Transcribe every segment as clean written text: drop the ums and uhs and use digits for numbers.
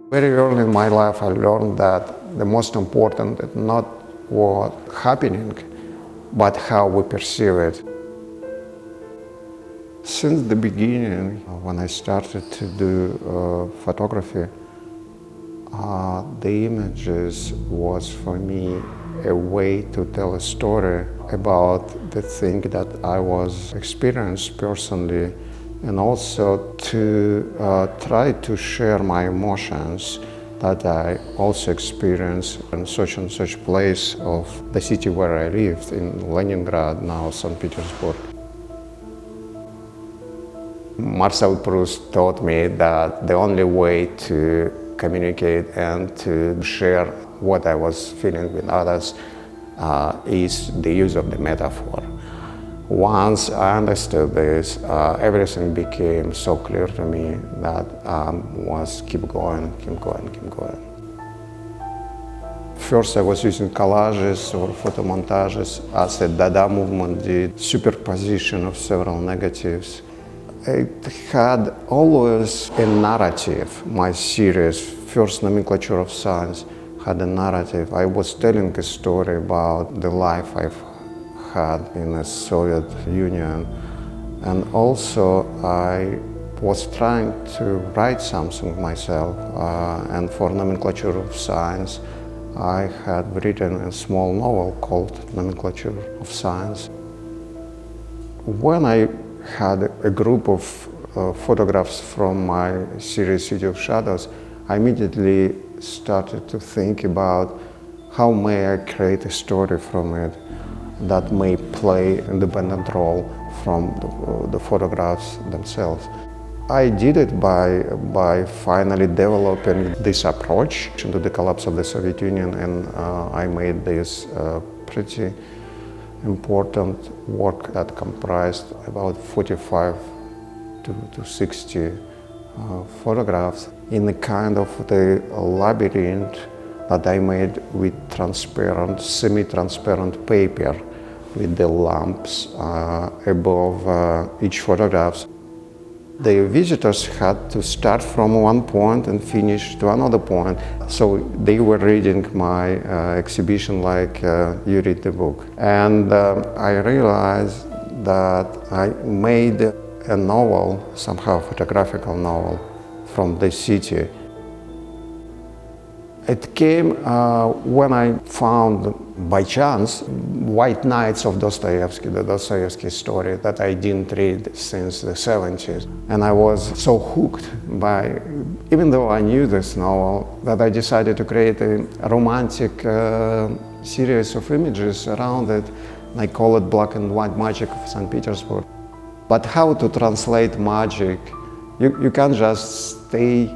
Very early in my life, I learned that the most important is not what's happening, but how we perceive it. Since the beginning, when I started to do photography, the images was for me a way to tell a story about the thing that I was experienced personally, and also to try to share my emotions that I also experienced in such and such place of the city where I lived, in Leningrad, now St. Petersburg. Marcel Proust taught me that the only way to communicate and to share what I was feeling with others is the use of the metaphor. Once I understood this, everything became so clear to me that was keep going. First I was using collages or photomontages as the Dada movement did, superposition of several negatives. It had always a narrative. My series, First Nomenclature of Science, had a narrative. I was telling a story about the life I've had in the Soviet Union, and also I was trying to write something myself, and for Nomenclature of Science I had written a small novel called Nomenclature of Science. When I had a group of photographs from my series City of Shadows, I immediately started to think about how may I create a story from it that may play an independent role from the photographs themselves. I did it by finally developing this approach to the collapse of the Soviet Union, and I made this pretty important work that comprised about 45 to 60 photographs in a kind of the labyrinth that I made with transparent, semi-transparent paper with the lamps above each photograph. The visitors had to start from one point and finish to another point. So they were reading my exhibition like you read the book. And I realized that I made a novel, somehow a photographical novel, from the city. It came when I found, by chance, White Nights of Dostoevsky, the Dostoevsky story that I didn't read since the 70s. And I was so hooked by, even though I knew this novel, that I decided to create a romantic series of images around it. And I call it Black and White Magic of St. Petersburg. But how to translate magic? You can't just stay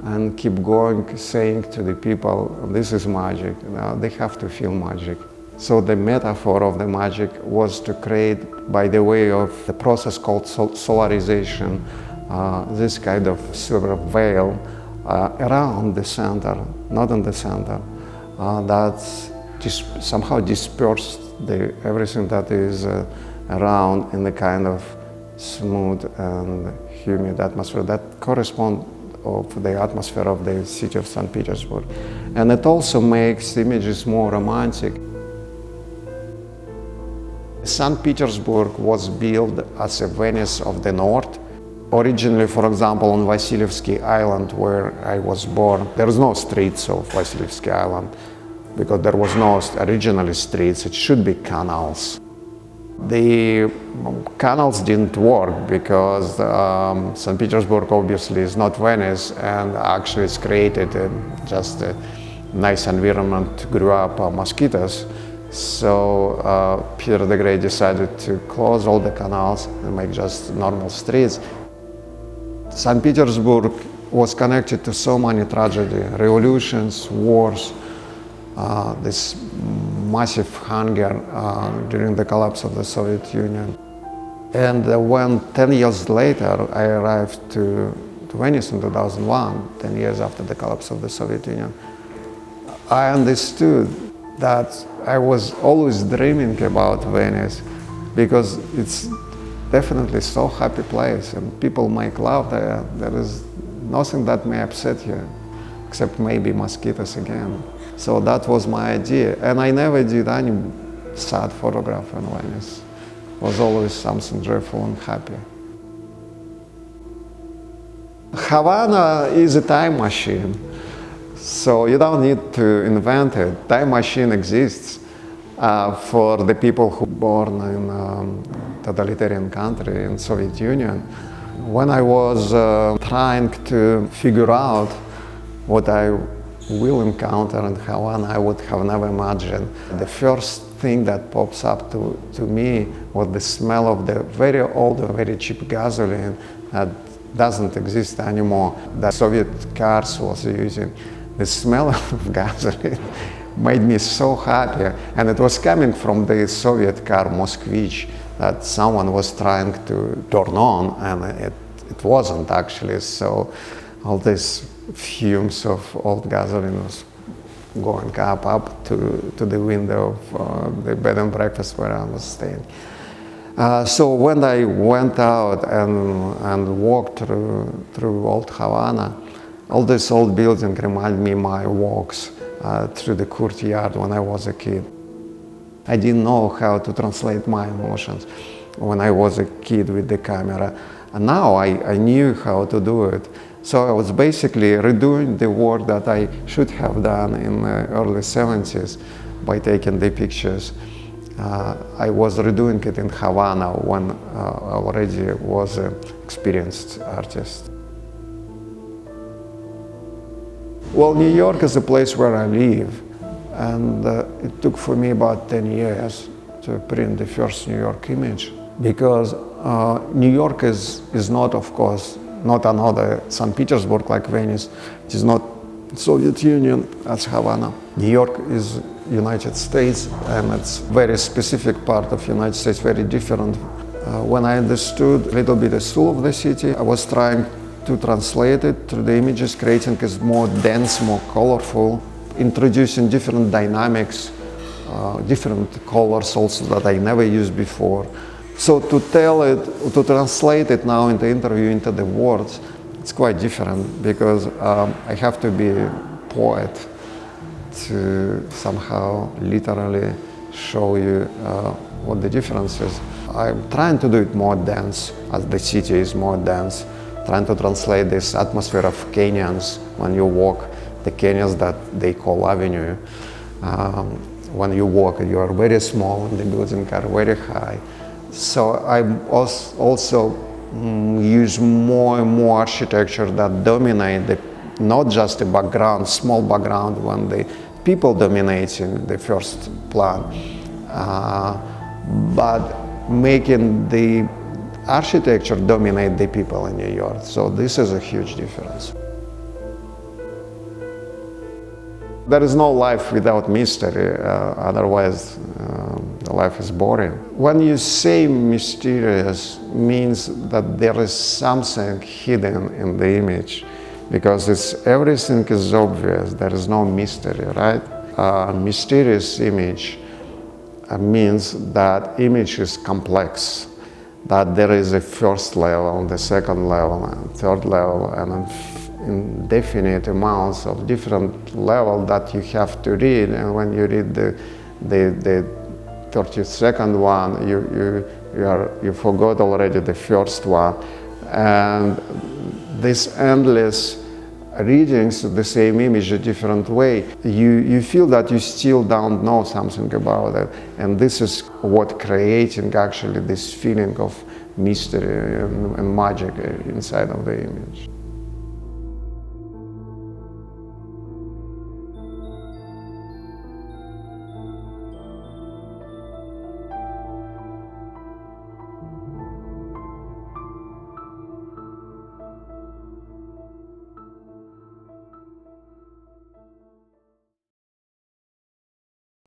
and keep going saying to the people, this is magic. They have to feel magic. So the metaphor of the magic was to create, by the way of the process called solarization, this kind of silver veil around the center, not in the center, that somehow dispersed everything that is around in the kind of smooth and humid atmosphere that corresponds of the atmosphere of the city of St. Petersburg. And it also makes the images more romantic. St. Petersburg was built as a Venice of the North. Originally, for example, on Vasilievsky Island, where I was born, there is no streets of Vasilievsky Island because there was no originally streets. It should be canals. The canals didn't work because St. Petersburg obviously is not Venice, and actually it's created just a nice environment to grow up mosquitoes. So Peter the Great decided to close all the canals and make just normal streets. St. Petersburg was connected to so many tragedies, revolutions, wars, this massive hunger during the collapse of the Soviet Union. And when 10 years later I arrived to Venice in 2001, 10 years after the collapse of the Soviet Union, I understood that I was always dreaming about Venice because it's definitely so happy place and people make love there. There is nothing that may upset you. except maybe mosquitoes again. So that was my idea. And I never did any sad photograph in Venice. It was always something joyful and happy. Havana is a time machine. So you don't need to invent it. Time machine exists for the people who were born in totalitarian country in Soviet Union. When I was trying to figure out what I will encounter in Havana, I would have never imagined. The first thing that pops up to me was the smell of the very old, very cheap gasoline that doesn't exist anymore, that Soviet cars was using. The smell of gasoline made me so happy, and it was coming from the Soviet car Moskvich that someone was trying to turn on, and it wasn't actually. So all these fumes of old gasoline was going up to the window of the bed and breakfast where I was staying. So when I went out and walked through old Havana, all this old building reminded me my walks through the courtyard when I was a kid. I didn't know how to translate my emotions when I was a kid with the camera. And now I knew how to do it. So I was basically redoing the work that I should have done in the early 70s by taking the pictures. I was redoing it in Havana when I already was an experienced artist. Well, New York is a place where I live, and it took for me about 10 years to print the first New York image, because New York is not, of course, not another St. Petersburg like Venice. It is not Soviet Union as Havana. New York is United States, and it's a very specific part of United States, very different. When I understood a little bit the soul of the city, I was trying to translate it through the images, creating it more dense, more colorful, introducing different dynamics, different colors also that I never used before. So to tell it, to translate it now in the interview into the words, it's quite different, because I have to be a poet to somehow literally show you what the difference is. I'm trying to do it more dense, as the city is more dense, trying to translate this atmosphere of canyons when you walk, the canyons that they call avenue. When you walk, you are very small and the buildings are very high. So I also use more and more architecture that dominate not just the background, small background when the people dominating the first plan, but making the architecture dominate the people in New York. So this is a huge difference. There is no life without mystery, otherwise life is boring. When you say mysterious, means that there is something hidden in the image, because everything is obvious, there is no mystery, right? Mysterious image means that image is complex, that there is a first level, the second level, and third level, and indefinite amounts of different levels that you have to read. And when you read the 32nd one, you forgot already the first one. And this endless readings of the same image a different way, you feel that you still don't know something about it. And this is what creating actually this feeling of mystery and magic inside of the image.